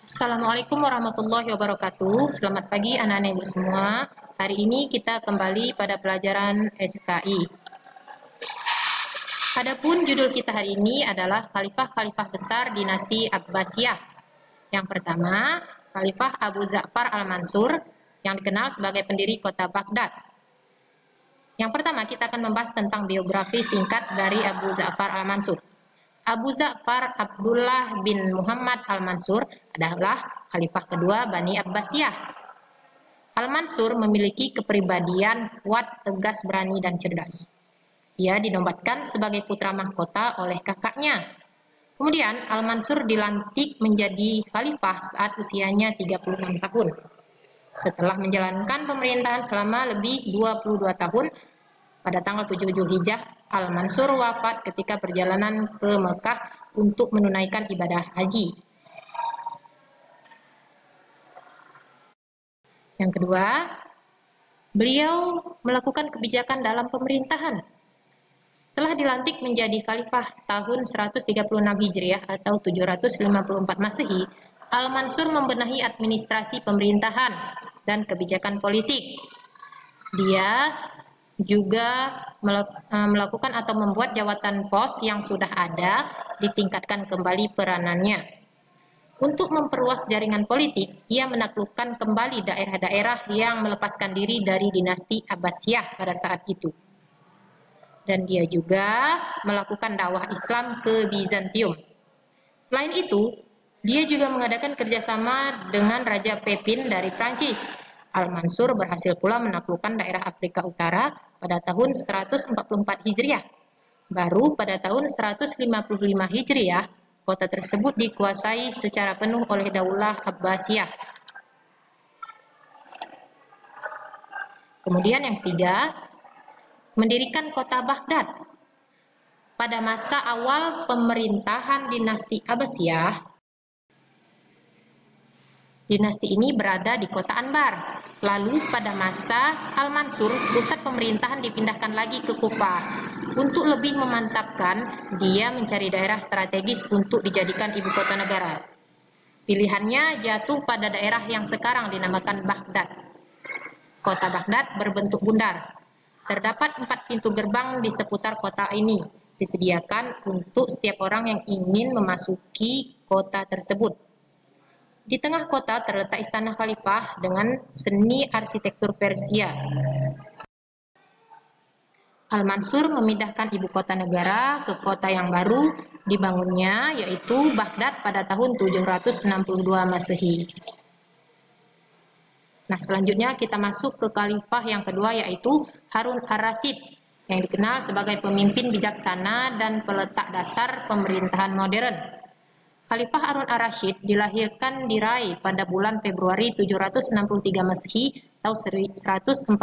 Assalamualaikum warahmatullahi wabarakatuh. Selamat pagi anak-anak ibu semua. Hari ini kita kembali pada pelajaran SKI. Adapun judul kita hari ini adalah Khalifah-Khalifah Besar Dinasti Abbasiyah. Yang pertama, Khalifah Abu Ja'far Al-Mansur yang dikenal sebagai pendiri kota Baghdad. Yang pertama kita akan membahas tentang biografi singkat dari Abu Ja'far Al-Mansur. Abu Ja'far Abdullah bin Muhammad Al-Mansur adalah khalifah kedua Bani Abbasiyah. Al-Mansur memiliki kepribadian kuat, tegas, berani, dan cerdas. Ia dinobatkan sebagai putra mahkota oleh kakaknya. Kemudian Al-Mansur dilantik menjadi khalifah saat usianya 36 tahun. Setelah menjalankan pemerintahan selama lebih 22 tahun, pada tanggal 7 Zulhijjah, Al-Mansur wafat ketika perjalanan ke Mekah untuk menunaikan ibadah haji. Yang kedua, beliau melakukan kebijakan dalam pemerintahan. Setelah dilantik menjadi khalifah tahun 136 Hijriah atau 754 Masehi, Al-Mansur membenahi administrasi pemerintahan dan kebijakan politik. Dia juga melakukan atau membuat jabatan pos yang sudah ada, ditingkatkan kembali peranannya. Untuk memperluas jaringan politik, ia menaklukkan kembali daerah-daerah yang melepaskan diri dari dinasti Abbasiyah pada saat itu. Dan dia juga melakukan dakwah Islam ke Bizantium. Selain itu, dia juga mengadakan kerjasama dengan Raja Pepin dari Prancis. Al-Mansur berhasil pula menaklukkan daerah Afrika Utara pada tahun 144 Hijriah. Baru pada tahun 155 Hijriah, kota tersebut dikuasai secara penuh oleh Daulah Abbasiyah. Kemudian yang ketiga, mendirikan kota Baghdad. Pada masa awal pemerintahan dinasti Abbasiyah, dinasti ini berada di kota Anbar. Lalu pada masa Al-Mansur, pusat pemerintahan dipindahkan lagi ke Kufah. Untuk lebih memantapkan, dia mencari daerah strategis untuk dijadikan ibu kota negara. Pilihannya jatuh pada daerah yang sekarang dinamakan Baghdad. Kota Baghdad berbentuk bundar. Terdapat 4 pintu gerbang di seputar kota ini, disediakan untuk setiap orang yang ingin memasuki kota tersebut. Di tengah kota terletak istana khalifah dengan seni arsitektur Persia. Al-Mansur memindahkan ibu kota negara ke kota yang baru dibangunnya, yaitu Baghdad pada tahun 762 Masehi. Nah, selanjutnya kita masuk ke khalifah yang kedua, yaitu Harun ar-Rasyid, yang dikenal sebagai pemimpin bijaksana dan peletak dasar pemerintahan modern. Khalifah Harun ar-Rasyid dilahirkan di Rai pada bulan Februari 763 Masehi atau 145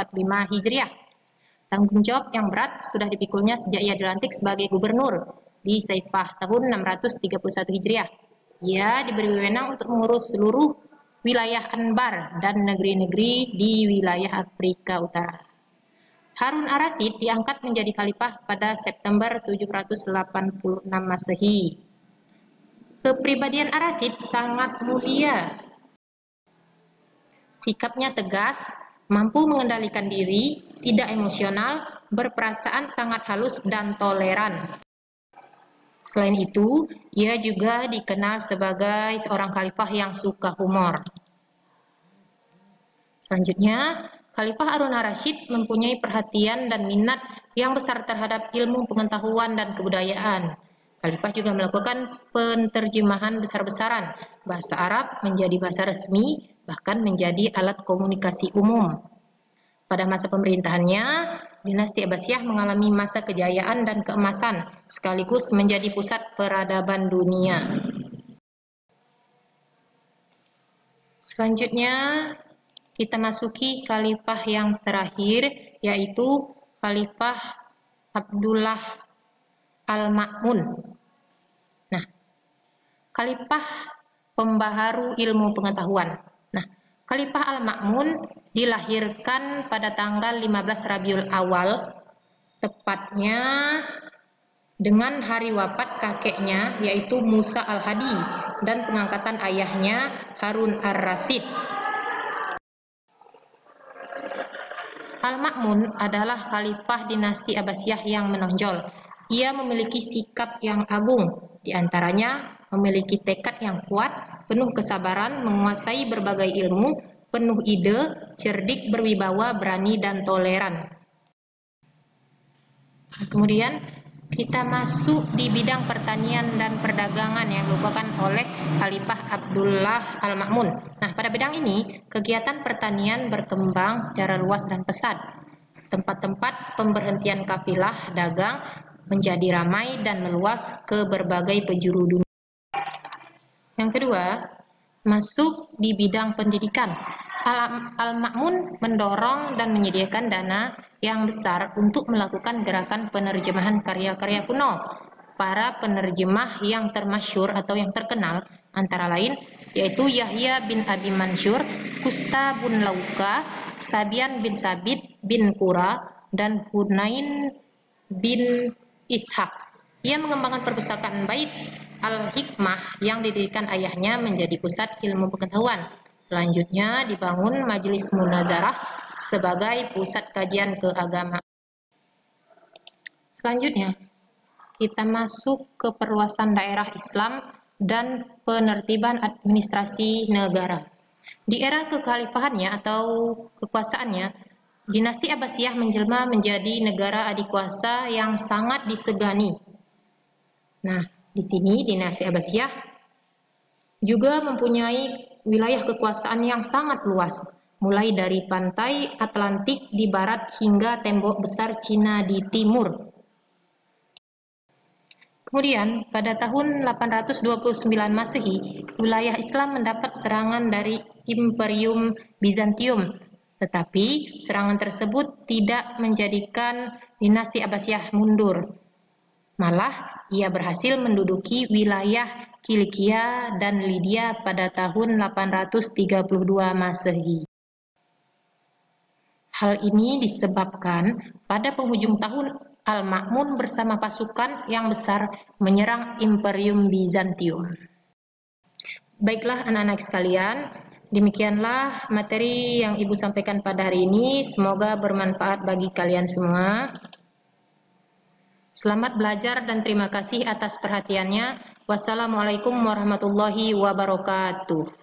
Hijriah. Tanggung jawab yang berat sudah dipikulnya sejak ia dilantik sebagai gubernur di Saifah tahun 631 Hijriah. Ia diberi wewenang untuk mengurus seluruh wilayah Anbar dan negeri-negeri di wilayah Afrika Utara. Harun ar-Rasyid diangkat menjadi khalifah pada September 786 Masehi. Kepribadian ar-Rasyid sangat mulia. Sikapnya tegas, mampu mengendalikan diri, tidak emosional, berperasaan sangat halus dan toleran. Selain itu, ia juga dikenal sebagai seorang khalifah yang suka humor. Selanjutnya, Khalifah Harun ar-Rasyid mempunyai perhatian dan minat yang besar terhadap ilmu pengetahuan dan kebudayaan. Khalifah juga melakukan penterjemahan besar-besaran bahasa Arab menjadi bahasa resmi, bahkan menjadi alat komunikasi umum. Pada masa pemerintahannya, dinasti Abbasiyah mengalami masa kejayaan dan keemasan, sekaligus menjadi pusat peradaban dunia. Selanjutnya, kita masuki khalifah yang terakhir, yaitu Khalifah Abdullah Al-Ma'mun. Nah, khalifah pembaharu ilmu pengetahuan. Nah, Khalifah Al-Ma'mun dilahirkan pada tanggal 15 Rabiul Awal, tepatnya dengan hari wafat kakeknya, yaitu Musa Al-Hadi dan pengangkatan ayahnya Harun ar-Rasyid. Al-Ma'mun adalah khalifah dinasti Abbasiyah yang menonjol. Ia memiliki sikap yang agung, di antaranya memiliki tekad yang kuat, penuh kesabaran, menguasai berbagai ilmu, penuh ide, cerdik, berwibawa, berani, dan toleran. Kemudian kita masuk di bidang pertanian dan perdagangan yang dilakukan oleh Khalifah Abdullah Al-Ma'mun. Nah, pada bidang ini, kegiatan pertanian berkembang secara luas dan pesat. Tempat-tempat pemberhentian kafilah dagang menjadi ramai dan meluas ke berbagai penjuru dunia. Yang kedua, masuk di bidang pendidikan. Al-Ma'mun mendorong dan menyediakan dana yang besar untuk melakukan gerakan penerjemahan karya-karya kuno. Para penerjemah yang termasyhur atau yang terkenal antara lain yaitu Yahya bin Abi Mansur, Kusta bin Lauka, Sabian bin Sabit bin Qura, dan Hunain bin Ishaq. Ia mengembangkan perpustakaan Bait Al-Hikmah yang didirikan ayahnya menjadi pusat ilmu pengetahuan. Selanjutnya dibangun Majelis Munazarah sebagai pusat kajian keagamaan. Selanjutnya kita masuk ke perluasan daerah Islam dan penertiban administrasi negara. Di era kekhalifahannya atau kekuasaannya, dinasti Abbasiyah menjelma menjadi negara adikuasa yang sangat disegani. Nah, di sini dinasti Abbasiyah juga mempunyai wilayah kekuasaan yang sangat luas, mulai dari pantai Atlantik di barat hingga tembok besar Cina di timur. Kemudian, pada tahun 829 Masehi, wilayah Islam mendapat serangan dari Imperium Bizantium, tetapi serangan tersebut tidak menjadikan dinasti Abbasiyah mundur. Malah, ia berhasil menduduki wilayah Kilikia dan Lydia pada tahun 832 Masehi. Hal ini disebabkan pada penghujung tahun Al-Ma'mun bersama pasukan yang besar menyerang Imperium Bizantium. Baiklah anak-anak sekalian, demikianlah materi yang Ibu sampaikan pada hari ini. Semoga bermanfaat bagi kalian semua. Selamat belajar dan terima kasih atas perhatiannya. Wassalamualaikum warahmatullahi wabarakatuh.